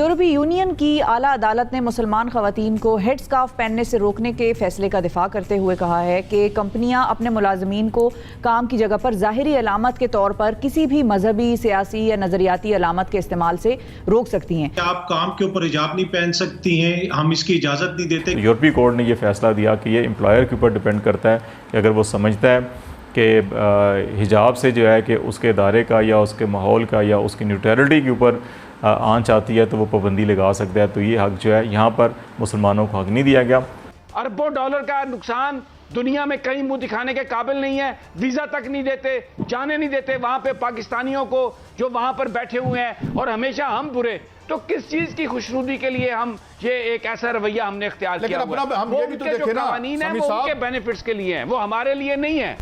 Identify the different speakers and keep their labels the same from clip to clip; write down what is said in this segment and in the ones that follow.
Speaker 1: यूरोपीय यूनियन की आला अदालत ने मुसलमान खवातीन को हेड स्कार्फ पहनने से रोकने के फैसले का दिफा करते हुए कहा है कि कंपनियां अपने मुलाजमीन को काम की जगह पर ज़ाहिरी अलामत के तौर पर किसी भी मजहबी, सियासी या नजरियाती अलामत के इस्तेमाल से रोक सकती हैं।
Speaker 2: आप काम के ऊपर हिजाब नहीं पहन सकती हैं, हम इसकी इजाज़त नहीं देते।
Speaker 3: यूरोपीय कोर्ट ने यह फैसला दिया कि ये एम्प्लॉयर के ऊपर डिपेंड करता है कि अगर वो समझता है कि हिजाब से जो है कि उसके इदारे का या उसके माहौल का या उसकी न्यूट्रलिटी के ऊपर आंच आती है तो वो पाबंदी लगा सकता है। तो ये हक जो है यहाँ पर मुसलमानों को हक नहीं दिया गया।
Speaker 4: अरबों डॉलर का नुकसान दुनिया में कहीं मुंह दिखाने के काबिल नहीं है। वीजा तक नहीं देते, जाने नहीं देते वहां पे पाकिस्तानियों को जो वहां पर बैठे हुए हैं, और हमेशा हम बुरे। तो किस चीज की खुशनुदी के लिए हम ये एक ऐसा रवैया हमने इख्तियार किया हुआ है?
Speaker 5: हम ये भी तो देखें ना,
Speaker 4: कानून है वो उनके बेनिफिट्स के लिए हैं, वो हमारे लिए नहीं है।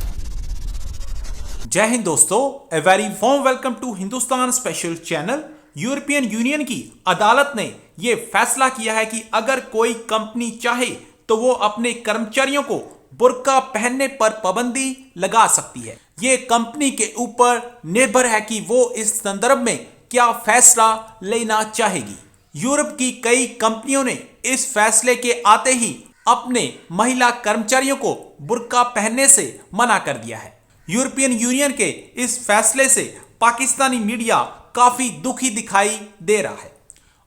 Speaker 6: जय हिंद दोस्तों, a very warm welcome to Hindustan special channel. European union की अदालत ने यह फैसला किया है कि अगर कोई कंपनी चाहे तो वो अपने कर्मचारियों को बुर्का पहनने पर पाबंदी लगा सकती है। ये कंपनी के ऊपर निर्भर है कि वो इस संदर्भ में क्या फैसला लेना चाहेगी। यूरोप की कई कंपनियों ने इस फैसले के आते ही अपने महिला कर्मचारियों को बुर्का पहनने से मना कर दिया है। यूरोपियन यूनियन के इस फैसले से पाकिस्तानी मीडिया काफी दुखी दिखाई दे रहा है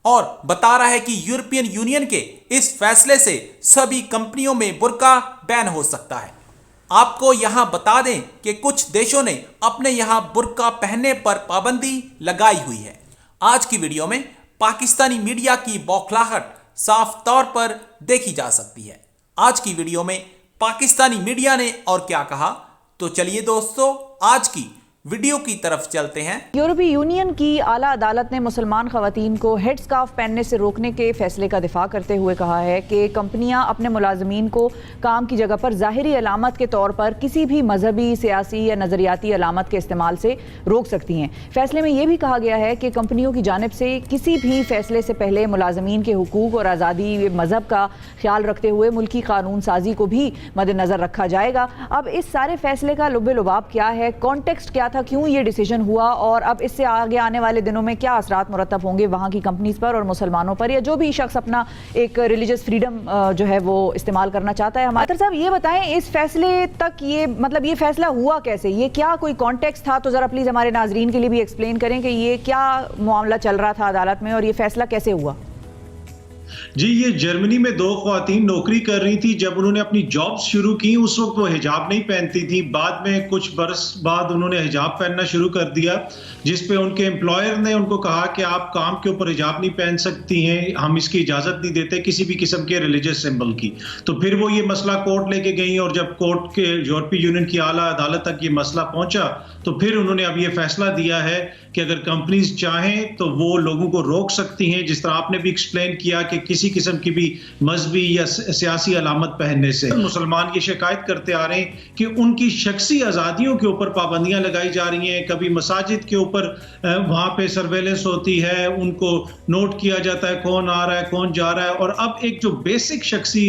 Speaker 6: और बता रहा है कि यूरोपियन यूनियन के इस फैसले से सभी कंपनियों में बुर्का बैन हो सकता है। आपको यहां बता दें कि कुछ देशों ने अपने यहां बुर्का पहनने पर पाबंदी लगाई हुई है। आज की वीडियो में पाकिस्तानी मीडिया की बौखलाहट साफ तौर पर देखी जा सकती है। आज की वीडियो में पाकिस्तानी मीडिया ने और क्या कहा, तो चलिए दोस्तों आज की वीडियो की तरफ चलते हैं।
Speaker 1: यूरोपीय यूनियन की आला अदालत ने मुसलमान खवातीन को हेड स्कार्फ पहनने से रोकने के फैसले का दिफा करते हुए कहा है कि कंपनियां अपने मुलाजमीन को काम की जगह पर ज़ाहिरी अलामत के तौर पर किसी भी मजहबी, सियासी या नजरियाती अलामत के इस्तेमाल से रोक सकती हैं। फैसले में यह भी कहा गया है कि कंपनियों की जानिब से किसी भी फैसले से पहले मुलाजमीन के हुकूक और आज़ादी मजहब का ख्याल रखते हुए मुल्की कानून साजी को भी मद्देनजर रखा जाएगा। अब इस सारे फैसले का लुब्बे लुबाब क्या है, कॉन्टेक्स्ट क्या था, क्यों ये डिसीजन हुआ, और अब इससे आगे आने वाले दिनों में क्या असरात मुरतब होंगे वहाँ की कंपनीज पर और मुसलमानों पर, या जो भी शख्स अपना एक रिलीजियस फ्रीडम जो है वो इस्तेमाल करना चाहता है। हमारे साहब ये बताएं, इस फैसले तक ये फैसला हुआ कैसे, ये क्या कोई कॉन्टेक्स्ट था? तो जरा प्लीज हमारे नाजरीन के लिए भी एक्सप्लेन करें कि ये क्या मामला चल रहा था अदालत में और ये फैसला कैसे हुआ।
Speaker 2: जी, ये जर्मनी में दो ख्वातीन नौकरी कर रही थी। जब उन्होंने अपनी जॉब शुरू की उस वक्त वो हिजाब नहीं पहनती थी। बाद में कुछ बरस बाद उन्होंने हिजाब पहनना शुरू कर दिया, जिस पे उनके एम्प्लॉयर ने उनको कहा कि आप काम के ऊपर हिजाब नहीं पहन सकती हैं, हम इसकी इजाज़त नहीं देते किसी भी किस्म के रिलीजियस सिंबल की। तो फिर वो ये मसला कोर्ट लेके गई और जब कोर्ट के यूरोपीय यूनियन की आला अदालत तक ये मसला पहुंचा तो फिर उन्होंने अब ये फैसला दिया है कि अगर कंपनीज चाहें तो वो लोगों को रोक सकती हैं, जिस तरह आपने भी एक्सप्लेन किया कि किसी किस्म की भी मजहबी या सियासी अलामत पहनने से। मुसलमान ये शिकायत करते आ रहे हैं कि उनकी शख्सी आज़ादियों के ऊपर पाबंदियां लगाई जा रही हैं। कभी मसाजिद के ऊपर वहां पे सर्वेलेंस होती है, उनको नोट किया जाता है कौन आ रहा है कौन जा रहा है, और अब एक जो बेसिक शख्सी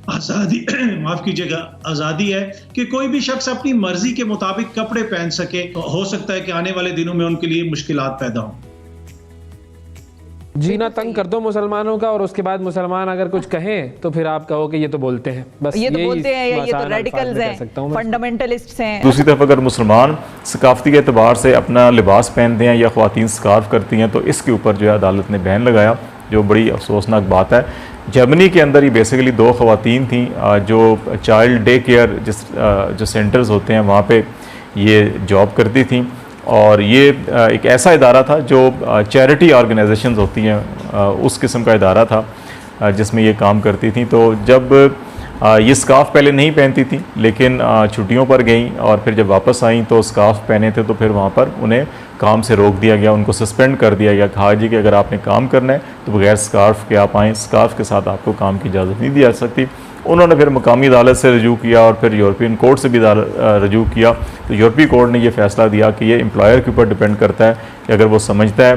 Speaker 2: आज़ादी माफ कीजिएगा आज़ादी है कि कोई भी शख्स अपनी मर्जी के मुताबिक कपड़े पहन सके। हो सकता है कि आने वाले दिनों में उनके लिए मुश्किलात पैदा हों।
Speaker 5: जीना तंग कर दो मुसलमानों का, और उसके बाद मुसलमान अगर कुछ कहें तो फिर आप कहो कि ये तो बोलते हैं, बस
Speaker 1: ये तो बोलते हैं, ये तो रेडिकल्स हैं, फंडामेंटलिस्ट्स हैं।
Speaker 3: दूसरी तरफ अगर मुसलमान सकाफती के एतबार से अपना लिबास पहनते हैं या ख्वातीन स्कार्फ करती हैं तो इसके ऊपर जो है अदालत ने बैन लगाया, जो बड़ी अफसोसनाक बात है। जर्मनी के अंदर ही बेसिकली दो ख्वातीन थी जो चाइल्ड डे केयर जो सेंटर्स होते हैं वहाँ पे ये जॉब करती थी, और ये एक ऐसा इदारा था जो चैरिटी ऑर्गेनाइजेशंस होती हैं उस किस्म का इदारा था जिसमें ये काम करती थी। तो जब ये स्कार्फ पहले नहीं पहनती थी लेकिन छुट्टियों पर गई और फिर जब वापस आई तो स्कार्फ पहने थे, तो फिर वहाँ पर उन्हें काम से रोक दिया गया, उनको सस्पेंड कर दिया गया। कहा जी कि अगर आपने काम करना है तो बगैर स्कार्फ के आप आएँ, स्कार्फ के साथ आपको काम की इजाज़त नहीं दी जा सकती। उन्होंने फिर मकामी अदालत से रजू किया और फिर यूरोपियन कोर्ट से भी रजू किया। तो यूरोपीय कोर्ट ने ये फैसला दिया कि ये एम्प्लॉयर के ऊपर डिपेंड करता है कि अगर वो समझता है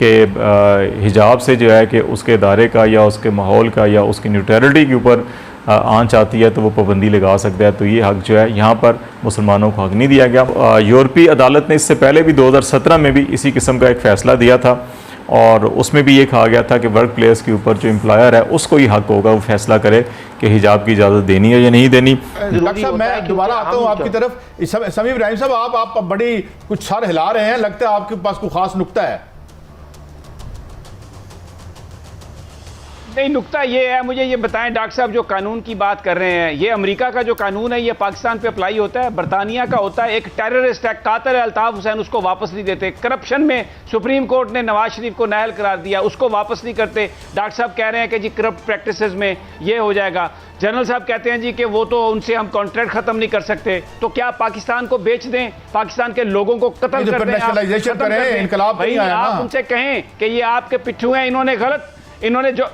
Speaker 3: कि हिजाब से जो है कि उसके इदारे का या उसके माहौल का या उसकी न्यूट्रलिटी के ऊपर आंच आती है तो वो पाबंदी लगा सकता है। तो ये हक जो है यहाँ पर मुसलमानों को हक नहीं दिया गया। यूरोपीय अदालत ने इससे पहले भी 2017 में भी इसी किस्म का एक फ़ैसला दिया था और उसमें भी ये कहा गया था कि वर्क प्लेस के ऊपर जो एम्प्लॉयर है उसको ही हक होगा वो फैसला करे कि हिजाब की इजाज़त देनी है या नहीं देनी।
Speaker 7: डॉक्टर साहब मैं दोबारा आता हूँ आपकी तरफ। समीम इब्राहिम साहब आप बड़ी कुछ सर हिला रहे हैं, लगता है आपके पास कोई खास नुक्ता है।
Speaker 4: नहीं, नुक्ता ये है, मुझे ये बताएं डॉक्टर साहब, जो कानून की बात कर रहे हैं, ये अमेरिका का जो कानून है ये पाकिस्तान पे अप्लाई होता है? बरतानिया का होता है? एक टेररिस्ट है कातिल अल्ताफ हुसैन, उसको वापस नहीं देते। करप्शन में सुप्रीम कोर्ट ने नवाज शरीफ को नाअहल करार दिया, उसको वापस नहीं करते। डॉक्टर साहब कह रहे हैं कि जी करप्ट प्रैक्टिसेस में ये हो जाएगा। जनरल साहब कहते हैं जी कि वो तो उनसे हम कॉन्ट्रैक्ट खत्म नहीं कर सकते। तो क्या पाकिस्तान को बेच दें, पाकिस्तान के लोगों को कत्ल कर दें, आप उनसे कहें कि ये आपके पिट्ठू हैं, इन्होंने गलत, इन्होंने जो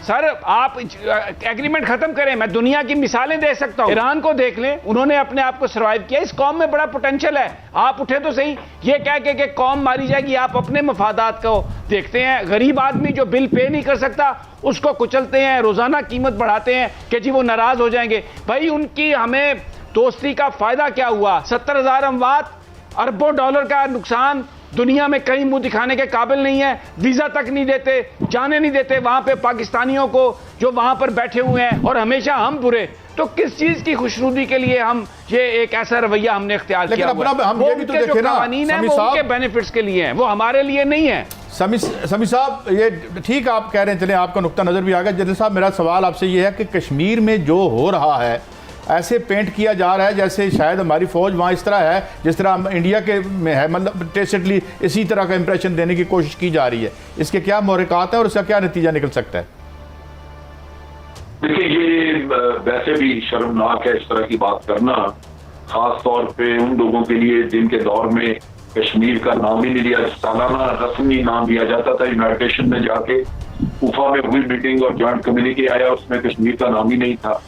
Speaker 4: सर आप एग्रीमेंट खत्म करें। मैं दुनिया की मिसालें दे सकता हूं, ईरान को देख लें, उन्होंने अपने आप को सर्वाइव किया। इस कौम में बड़ा पोटेंशियल है, आप उठे तो सही। ये कह के कि कौम मारी जाएगी, आप अपने मफादात को देखते हैं। गरीब आदमी जो बिल पे नहीं कर सकता उसको कुचलते हैं, रोजाना कीमत बढ़ाते हैं कि जी वो नाराज हो जाएंगे। भाई उनकी हमें दोस्ती का फायदा क्या हुआ? 70,000 अमवात, अरबों डॉलर का नुकसान, दुनिया में कहीं मुंह दिखाने के काबिल नहीं है, वीजा तक नहीं देते, जाने नहीं देते वहां पे पाकिस्तानियों को जो वहां पर बैठे हुए हैं, और हमेशा हम बुरे। तो किस चीज की खुशनुदी के लिए हम ये एक ऐसा रवैया हमने इख्तियार किया हुआ है?
Speaker 7: हम ये भी तो देखें ना,
Speaker 4: कानून है वो उनके बेनिफिट्स के लिए हैं, वो हमारे लिए नहीं है।
Speaker 7: समी साहब ये ठीक आप कह रहे हैं, चले आपका नुक्ता नजर भी आ गया। जनरल साहब मेरा सवाल आपसे ये है कि कश्मीर में जो हो रहा है ऐसे पेंट किया जा रहा है जैसे शायद हमारी फौज वहाँ इस तरह है जिस तरह इंडिया के में है, मतलब टेस्टली इसी तरह का इंप्रेशन देने की कोशिश की जा रही है। इसके क्या मोहरकात हैं और इसका क्या नतीजा निकल सकता है?
Speaker 8: देखिए ये वैसे भी शर्मनाक है इस तरह की बात करना, खास तौर पे उन लोगों के लिए जिनके दौर में कश्मीर का नाम ही नहीं लिया, सालाना रस्मी नाम लिया जाता था। यूनाइटेड नेशन में जाके उफा में हुई मीटिंग और जॉइंट कम्युनिके आया, उसमें कश्मीर का नाम ही नहीं था।